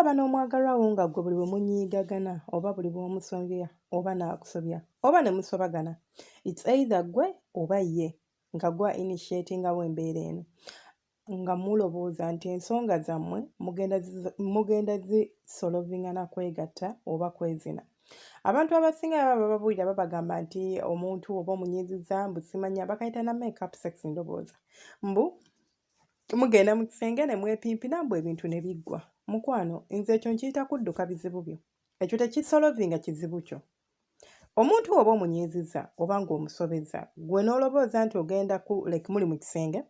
bw'olaba n'omwagalwa wo nga ggwe buli bwe munyiigagana oba buli bw'omusobya oba n'akusobya oba ne musobagana, it's either ggwe oba ye nga gwa initiatingawo embeera eno nga mulowooza nti ensonga zammwe mugenda zisolovinga na kwegatta oba kwezina. Abantu abasinga baba babuulira babagamba nti omuntu oba omunyiiziza mbu simanya bakayita na make up sex ndowooza mbu mugenda mu kisenge ne mwepimpina mbu ebintu ne biggwa. Mukwano, nze ekyo nkiyita kudduka bizibu byo. Ekyo tekisolovinga kizibu kyo. Omuntu oba omunyiiziza oba ng'omusobeza gwe n'olowooza nti ogenda muli mu kisenge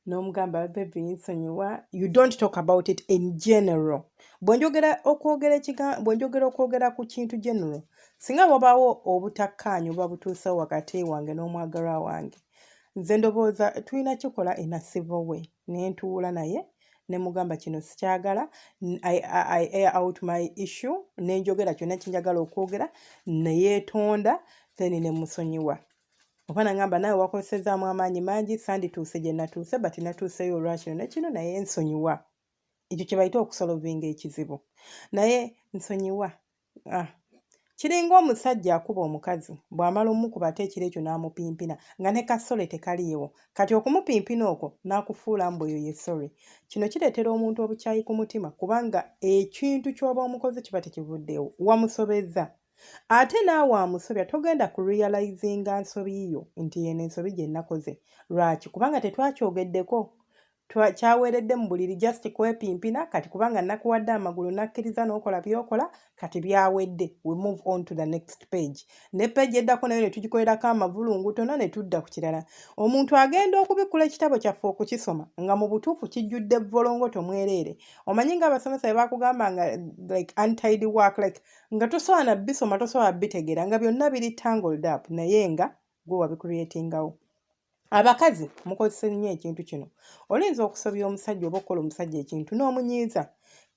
n'omugamba baby nsonyiwa, you don't talk about it in general. Bwe njogera okwogera ku kintu general, singa wabaawo obutakkaanya oba butuusewo wakati wange n'omwagalwa wange, nze ndowooza tulina kikola in a civil way. Ne ntuula naye ne mugamba kino sikyagala, I air out my issue, ne njogera kyonna kinjagala okwogera, ne yeetonda, then ne musonyiwa. Oba nagamba naawe wakozesezaamu amaanyi mangi sandituuse gye natuuse but natuuseyo olwakino ne kino naye nsonyiwa. Ekyo kye bayita okusolovinga ekizibu. Naye nsonyiwa. Kiringa omusajja akuba omukazi bw'amala omukuba ate ekiro ekyo n'amupimpina nga ne kasole tekaliiwo. Kati okumupimpina okwo n'akufuula mbu oyo ye sorry. Kino kireetera omuntu obukyayi ku mutima kubanga ekintu ky'oba omukozi kiba tekivuddewo. Wamusobeza. Ate naawe amusobya togenda ku realizinga nsobi yo nti yeno ensobi gye nakoze. Lwaki? Kubanga tetwakyogeddeko. Kyaweeredde mu buliri just kwepimpina kati kubanga nakuwadde amagulu nakkiriza n'okola by'okola kati byawedde. We move on to the next page. Ne page eddako nayo ne tugikolerako amavulungu tona ne tudda ku kirala. Omuntu agenda okubikkula ekitabo kyaffe okukisoma nga mu butuufu kijjudde volongoto mwereere. Omanyi nga abasomesa bye bakugamba nga like untidy work like nga tosobola bisoma tosobola bitegeera nga byonna biri tangled up naye nga gwe wabicreatingawo. Abakazi mukozesa nnyo ekintu kino. Olinza okusobya omusajja oba okukola omusajja ekintu n'omunyiiza.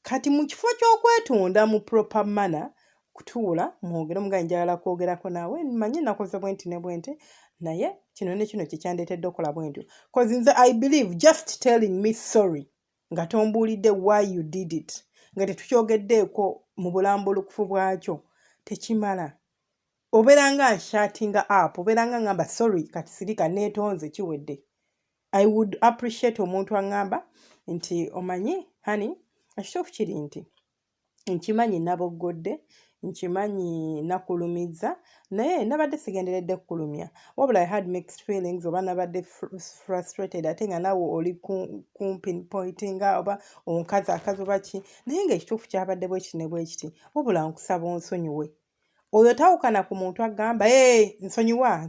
Kati mu kifo ky'okwetonda mu proper manner kutuula mwogere mugaye njagala kwogerako naawe mmanyi nakoze bwenti ne bwenti naye kino ne kino kikyandeetedde okukola bwentyo. Cause nze I believe just telling me sorry nga tombuulidde why you did it nga tetukyogeddeeko mu bulambulukufu bwakyo tekimala. Obeera nga nshatinga up, obeera nga ngamba sorry kati sirika neetonze kiwedde. I would appreciate omuntu aŋŋamba nti omanyi honey ekituufu kiri nti nkimanyi naboggodde, nkimanyi nakulumiza naye nabadde sigenderedde kukulumya. Wabula I had mixed feelings oba nabadde frustrated ate nga nawe oli kumpinpointinga oba akazi oba ki naye ng'ekituufu kyabadde bwe kiti ne bwe kiti wabula nkusaba onsonyiwe. Oyo tawukana ku muntu agamba nsonyiwa.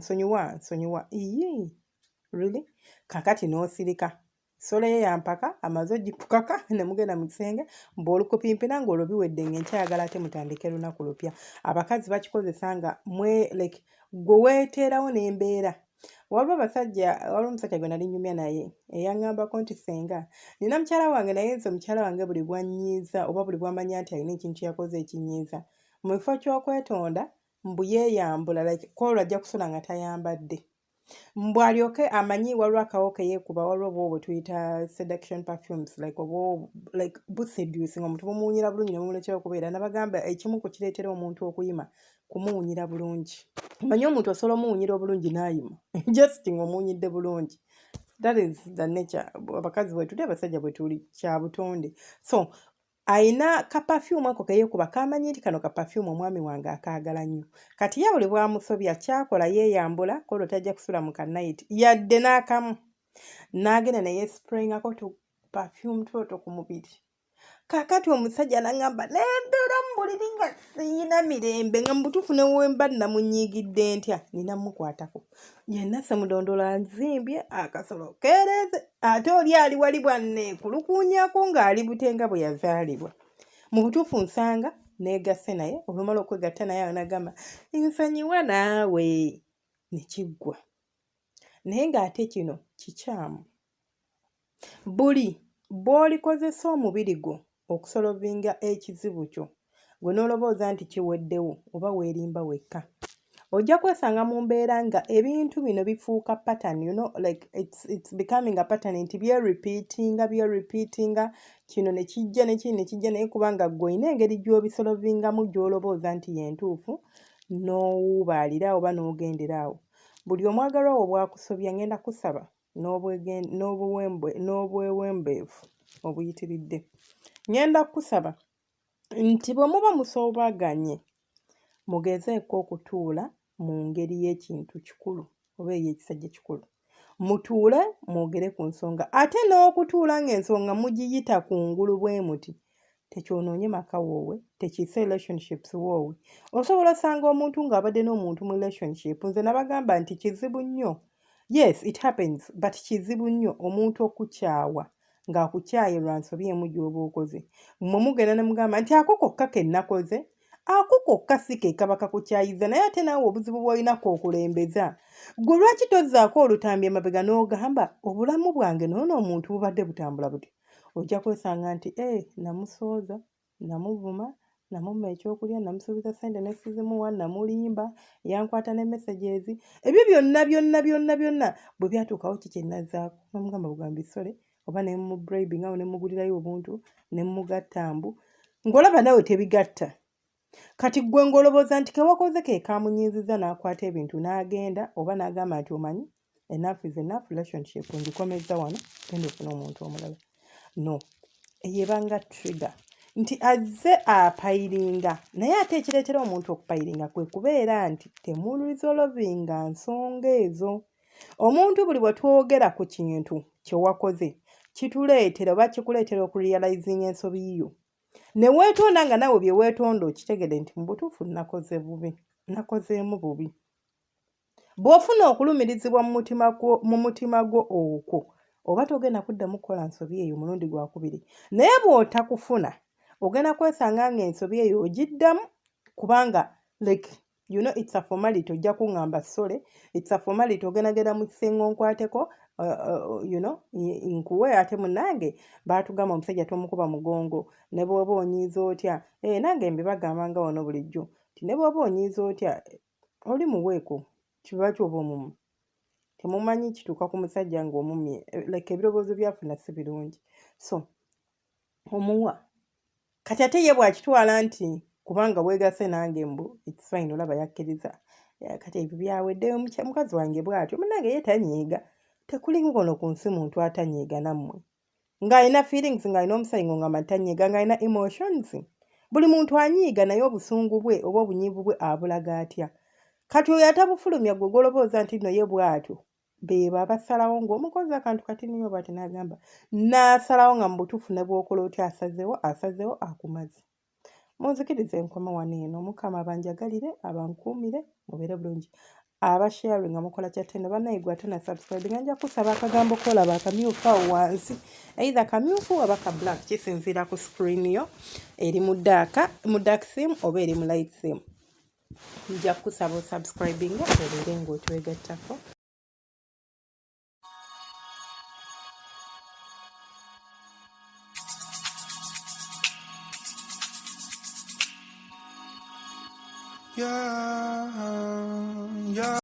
Really? Kakati n'osirika. Sole yampaka amaze ogipukaka ne mugenda mu kisenge mb'olukupimpina ng'olwo biwedde ng'enkyayagala ate mutandike lunaku lupya. Abakazi bakikozesa nga gwe weeteerawo n'embeera. Waliwo omusajja gwe nali nnyumya naye eyaŋŋambako nti senga nina mukyala wange naye nze mukyala wange buli bw'annyiiza oba buli bw'amanya nti alina ekintu yakoze ekinyiiza mu kifo ky'okwetonda mbu yeeyambula kwolwo ajja kusula nga tayambadde. Mbu alyoke amanyi waliwo akawo ke yeekuba waliwo bwe tuyita seduction perfumes like buseducing omuntu bumuwunyira bulungi ne bumulekera okubeera nabagamba ekimu ku kireetera omuntu okuyima kumuwunyira bulungi. Omanyi omuntu osobola omuwunyira obulungi n'ayima just ng'omuwunyidde bulungi. That is the nature. Abakazi bwe tuli abasajja bwe tuli kya butonde. So ayina ka perfume ako ke yeekuba kamanyi nti kano ka perfume omwami wange akaagala nnyo. Kati ye buli bwamusobya kyakola yeeyambula kolwo tajja kusula mu kanayiti yadde n'akamu n'agenda ne yeesprayingako tu perfume toto ku mubiri. Kaakati omusajja n'aŋŋamba nembeera mu buliri nga siyina mirembe nga mu butuufu ne wemba namunyiigidde ntya nina mukwatako. Yenna Ssemudondola nzimbye akasolo keereeze ate oli ali wali bwanneekulukuunyako ng'ali butenga bwe yazaalibwa. Mu butuufu nsanga neegasse naye olumala okwegatta naye n'agamba nsonyiwa naawe ne kiggwa. Naye ng'ate kino kikyamu. Buli bw'olikozesa omubiri gwo okusolovinga ekizibu kyo gwe n'olowooza nti kiweddewo oba weerimba wekka. ojja kwesanga mu mbeera nga ebintu bino bifuuka pattern, you know, like it's becoming a pattern nti bye-repeatinga kino ne kijja ne kino ne kijja naye kubanga ggwe olina engeri gy'obisolovingamu gy'olobooza nti yentuufu n'owuubaalira oba n'ogendera awo. Buli omwagalwa wo bwakusobya ngenda kusaba n'obwewembeefu obuyitiridde. Ngenda kusaba nti bwe muba musoobaganye mugezeeko okutuula mu ngeri y'ekintu kikulu oba ey'ekisajja kikulu. Mutuule mwogere ku nsonga ate n'okutuula ng'ensonga mugiyita kungulu bwe muti tekyonoonye maka woowe, tekiise relationships woowe. Osobola osanga omuntu ng'abadde n'omuntu mu relationship, nze nabagamba nti kizibu nnyo. Yes, it happens, but kizibu nnyo omuntu okukyawa ng'akukyaye lwa nsobi emu gy'oba okoze. Mmwe mugenda ne mugamba nti ako kokka ke nakoze, ako kokka si ke kaba kakukyayiza, naye ate naawe obuzibu bw'olinako okulembeza. Ggwe lwaki tozzaako olutambi emabega n'ogamba obulamu bwange n'ono omuntu bubadde butambula buti? Ojja kwesanga nti namusooza, namuvuma, namumma ekyokulya, namusuubiza ssente ne sizimuwa, namulimba, yankwata ne messages. Ebyo byonna bwe byatuukawo kiki nazzaako? Namugamba bugambi sole oba ne mubribinga awo ne mugulirayo obuntu ne mugatta mbu ng'olaba nawe tebigatta. Kati ggwe ng'olowooza nti kewakoze ke kamunyiizizza n'akwata ebintu n'agenda oba n'agamba nti omanyi enough is enough, relationship ngikomezza wano, genda ofuna omuntu omulala. No, eyebanga trigger nti azze apayiringa, naye ate ekireetera omuntu okupayiringa kwe kubeera nti temulizolovinga nsonga ezo. Omuntu buli bwe twogera ku kintu kye wakoze kituleetera oba kikuleetera okurealizinga ensobi yo. Ne weetonda nga nawe bye weetonda okitegede nti mu butuufu nakozeemu bubi. Bw'ofuna okulumirizibwa mu mutima gwo okwo, oba togenda kuddamu kukola nsobi eyo mulundi gwakubiri. Naye bw'otakufuna ogenda kwesanga ng'ensobi eyo ogiddamu kubanga like you know it's a formality. Ojja kuŋŋamba sole, it's a formality. Ogendagenda mu kisengo nkwateko you know nkuwe ate munnange baatugamba omusajja tomukuba mugongo, ne bw'oba onyiiza otya nange mbibagambanga wano bulijjo nti ne bw'oba onyiiza otya oli muweeko kiba kyoba omumma. Temumanyi kituuka ku musajja ng'omumye like ebirowoozo byafuna si birungi. So omuwa kati ate ye bw'akitwala nti kubanga weegase nange mbu it's fine, olaba yakkiriza. Kati ebyo byaweddeyo mukazi wange bw'atyo munnange ye tanyiiga. Tekuli ngono ku nsi muntu atanyiiga nammwe. Ng'alina feelings, ng'alina omusayingo ng'amba tanyiiga, ng'alina emotions. Buli muntu anyiiga naye obusungu bwe oba obunyiivu bwe abulaga atya. Kati oyo atabufulumya gwe golobooza nti nno ye bw'atyo. Be babasalawo ng'omukozi akantu kati niyo bw'ati n'agamba. N'asalawo nga mu butuufu ne bw'okola otya asazeewo akumaze. Munzikirize enkoma wano eno. Mukama abanjagalire, abankuumire, mubeere bulungi. Abasharing nga mukola kyatene bannayigwa ate na subscribe nga nja kusaba akagambo kolaba akamyufu awo wansi, either kamyufu oba ka black, kisinziira ku screen yo eri mu dark theme oba eri mu light theme. Nja kusaba osubscribing obeere ng'otwegattako. Yeah.